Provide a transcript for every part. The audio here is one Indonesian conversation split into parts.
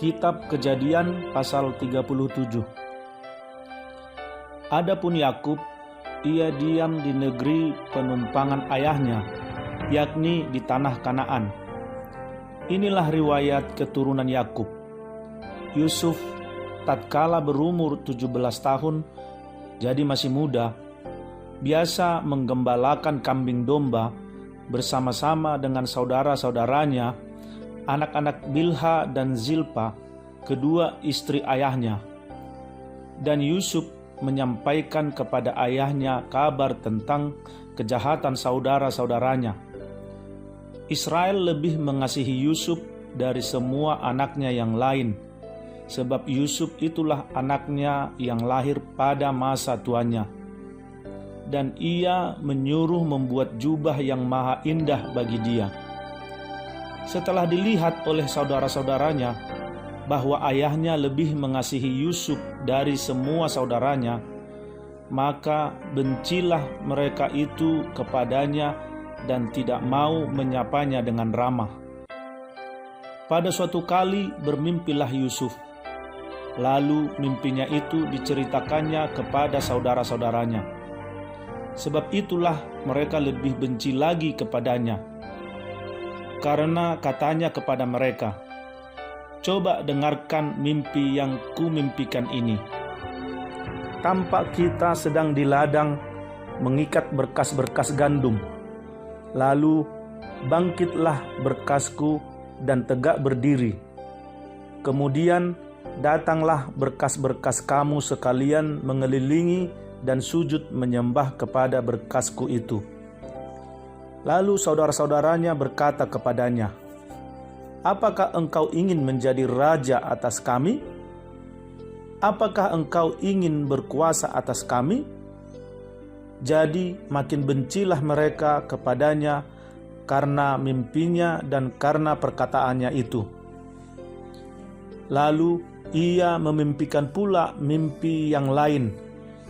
Kitab Kejadian pasal 37. Adapun Yakub, ia diam di negeri penumpangan ayahnya, yakni di tanah Kanaan. Inilah riwayat keturunan Yakub. Yusuf tatkala berumur 17 tahun, jadi masih muda, biasa menggembalakan kambing domba bersama-sama dengan saudara-saudaranya, anak-anak Bilha dan Zilpa, kedua istri ayahnya. Dan Yusuf menyampaikan kepada ayahnya kabar tentang kejahatan saudara-saudaranya. Israel lebih mengasihi Yusuf dari semua anaknya yang lain, sebab Yusuf itulah anaknya yang lahir pada masa tuanya. Dan ia menyuruh membuat jubah yang maha indah bagi dia. Setelah dilihat oleh saudara-saudaranya bahwa ayahnya lebih mengasihi Yusuf dari semua saudaranya, maka bencilah mereka itu kepadanya dan tidak mau menyapanya dengan ramah. Pada suatu kali bermimpilah Yusuf, lalu mimpinya itu diceritakannya kepada saudara-saudaranya. Sebab itulah mereka lebih benci lagi kepadanya, karena katanya kepada mereka, "Coba dengarkan mimpi yang kumimpikan ini. Tampak kita sedang di ladang mengikat berkas-berkas gandum. Lalu bangkitlah berkasku dan tegak berdiri. Kemudian datanglah berkas-berkas kamu sekalian mengelilingi dan sujud menyembah kepada berkasku itu." Lalu saudara-saudaranya berkata kepadanya, "Apakah engkau ingin menjadi raja atas kami? Apakah engkau ingin berkuasa atas kami?" Jadi makin bencilah mereka kepadanya karena mimpinya dan karena perkataannya itu. Lalu ia memimpikan pula mimpi yang lain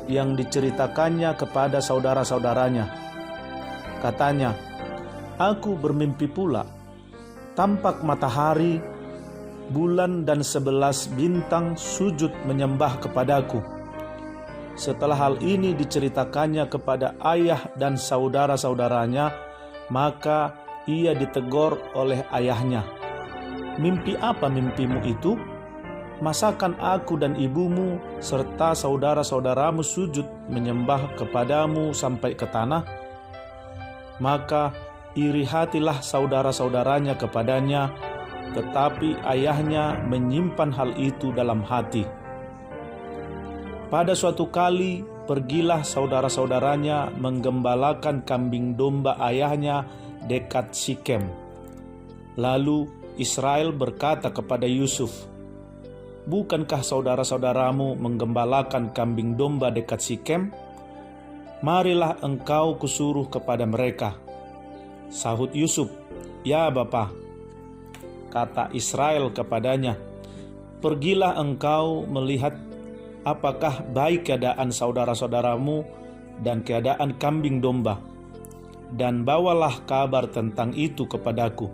yang diceritakannya kepada saudara-saudaranya. Katanya, "Aku bermimpi pula, tampak matahari, bulan dan 11 bintang sujud menyembah kepadaku." Setelah hal ini diceritakannya kepada ayah dan saudara-saudaranya, maka ia ditegur oleh ayahnya. "Mimpi apa mimpimu itu? Masakan aku dan ibumu serta saudara-saudaramu sujud menyembah kepadamu sampai ke tanah?" Maka iri hatilah saudara-saudaranya kepadanya, tetapi ayahnya menyimpan hal itu dalam hati. Pada suatu kali pergilah saudara-saudaranya menggembalakan kambing domba ayahnya dekat Sikem. Lalu Israel berkata kepada Yusuf, "Bukankah saudara-saudaramu menggembalakan kambing domba dekat Sikem? Marilah engkau kusuruh kepada mereka." Sahut Yusuf, "Ya Bapa." Kata Israel kepadanya, "Pergilah engkau melihat apakah baik keadaan saudara-saudaramu dan keadaan kambing domba, dan bawalah kabar tentang itu kepadaku."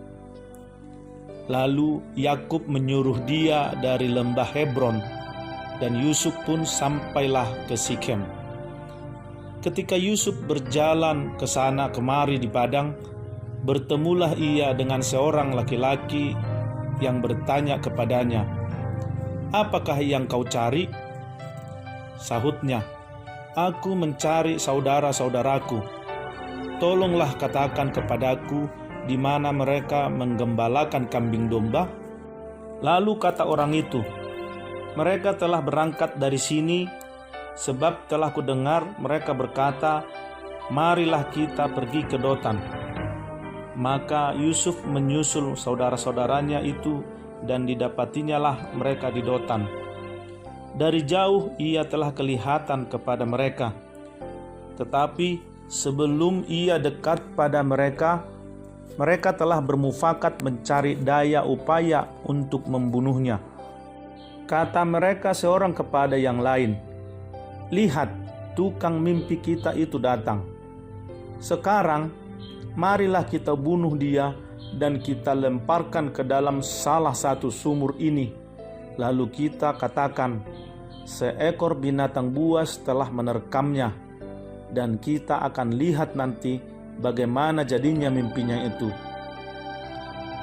Lalu Yakub menyuruh dia dari lembah Hebron, dan Yusuf pun sampailah ke Sikem. Ketika Yusuf berjalan ke sana kemari di padang, bertemulah ia dengan seorang laki-laki yang bertanya kepadanya, "Apakah yang kau cari?" Sahutnya, "Aku mencari saudara-saudaraku. Tolonglah katakan kepadaku di mana mereka menggembalakan kambing domba." Lalu kata orang itu, "Mereka telah berangkat dari sini, sebab telah kudengar mereka berkata, 'Marilah kita pergi ke Dotan.'" Maka Yusuf menyusul saudara-saudaranya itu, dan didapatinyalah mereka di Dotan. Dari jauh ia telah kelihatan kepada mereka, tetapi sebelum ia dekat pada mereka, mereka telah bermufakat mencari daya upaya untuk membunuhnya. Kata mereka seorang kepada yang lain, "Lihat, tukang mimpi kita itu datang. Sekarang marilah kita bunuh dia dan kita lemparkan ke dalam salah satu sumur ini, lalu kita katakan, seekor binatang buas telah menerkamnya, dan kita akan lihat nanti bagaimana jadinya mimpinya itu.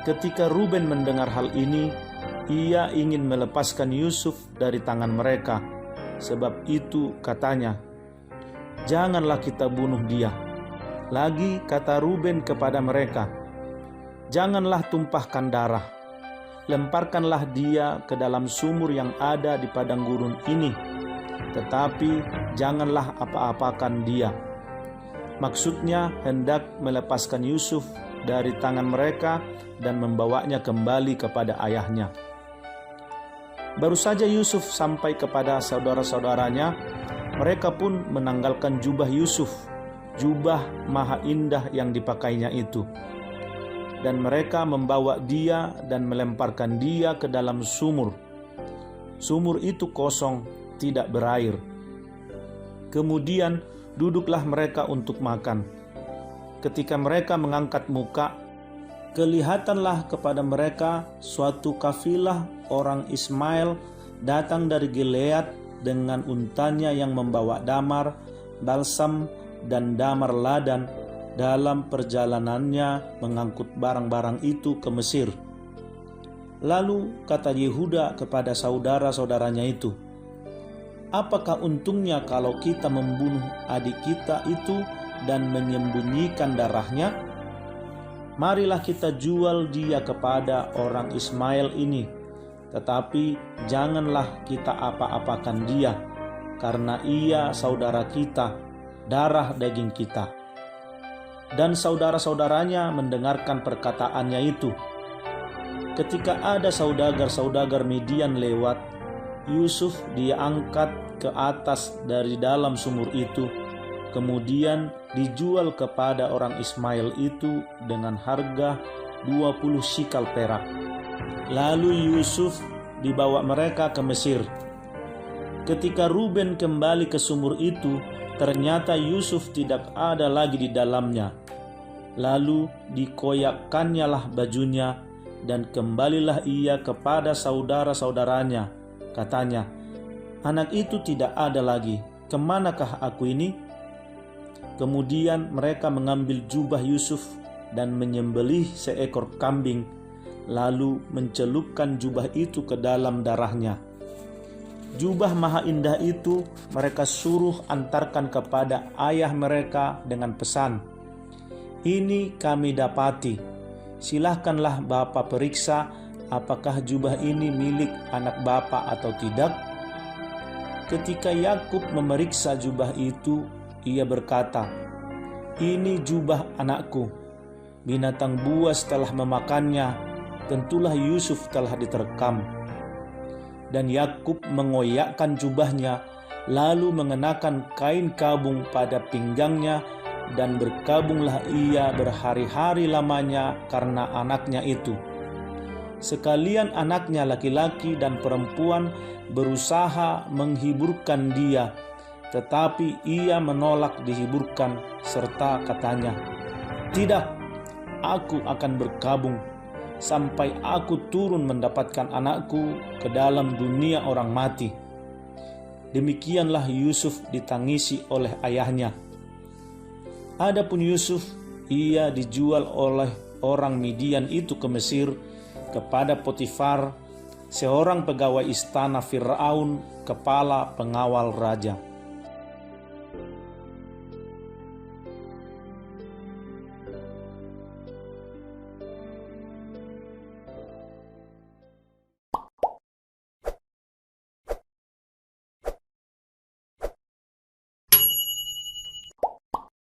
Ketika Ruben mendengar hal ini, ia ingin melepaskan Yusuf dari tangan mereka. Sebab itu katanya, janganlah kita bunuh dia. Lagi kata Ruben kepada mereka, janganlah tumpahkan darah. Lemparkanlah dia ke dalam sumur yang ada di padang gurun ini, tetapi janganlah apa-apakan dia. Maksudnya hendak melepaskan Yusuf dari tangan mereka dan membawanya kembali kepada ayahnya. Baru saja Yusuf sampai kepada saudara-saudaranya, mereka pun menanggalkan jubah Yusuf, jubah maha indah yang dipakainya itu. Dan mereka membawa dia dan melemparkan dia ke dalam sumur. Sumur itu kosong, tidak berair. Kemudian duduklah mereka untuk makan. Ketika mereka mengangkat muka, kelihatanlah kepada mereka suatu kafilah orang Ismail datang dari Gilead dengan untanya yang membawa damar, balsam, dan damar ladan dalam perjalanannya mengangkut barang-barang itu ke Mesir. Lalu kata Yehuda kepada saudara-saudaranya itu, apakah untungnya kalau kita membunuh adik kita itu dan menyembunyikan darahnya? Marilah kita jual dia kepada orang Ismail ini, tetapi janganlah kita apa-apakan dia, karena ia saudara kita, darah daging kita. Dan saudara-saudaranya mendengarkan perkataannya itu. Ketika ada saudagar-saudagar Midian lewat, Yusuf dia angkat ke atas dari dalam sumur itu, kemudian dijual kepada orang Ismail itu dengan harga 20 shikal perak. Lalu Yusuf dibawa mereka ke Mesir. Ketika Ruben kembali ke sumur itu, ternyata Yusuf tidak ada lagi di dalamnya. Lalu dikoyakkannya lah bajunya, dan kembalilah ia kepada saudara-saudaranya. Katanya, anak itu tidak ada lagi, kemanakah aku ini? Kemudian mereka mengambil jubah Yusuf dan menyembelih seekor kambing, lalu mencelupkan jubah itu ke dalam darahnya. Jubah maha indah itu mereka suruh antarkan kepada ayah mereka dengan pesan, ini kami dapati, silahkanlah Bapa periksa apakah jubah ini milik anak Bapa atau tidak. Ketika Yakub memeriksa jubah itu, ia berkata, ini jubah anakku, binatang buas telah memakannya, tentulah Yusuf telah diterkam. Dan Yakub mengoyakkan jubahnya, lalu mengenakan kain kabung pada pinggangnya, dan berkabunglah ia berhari-hari lamanya karena anaknya itu. Sekalian anaknya laki-laki dan perempuan berusaha menghiburkan dia, tetapi ia menolak dihiburkan serta katanya, tidak, aku akan berkabung sampai aku turun mendapatkan anakku ke dalam dunia orang mati. Demikianlah Yusuf ditangisi oleh ayahnya. Adapun Yusuf, ia dijual oleh orang Midian itu ke Mesir kepada Potifar, seorang pegawai istana Firaun, kepala pengawal raja.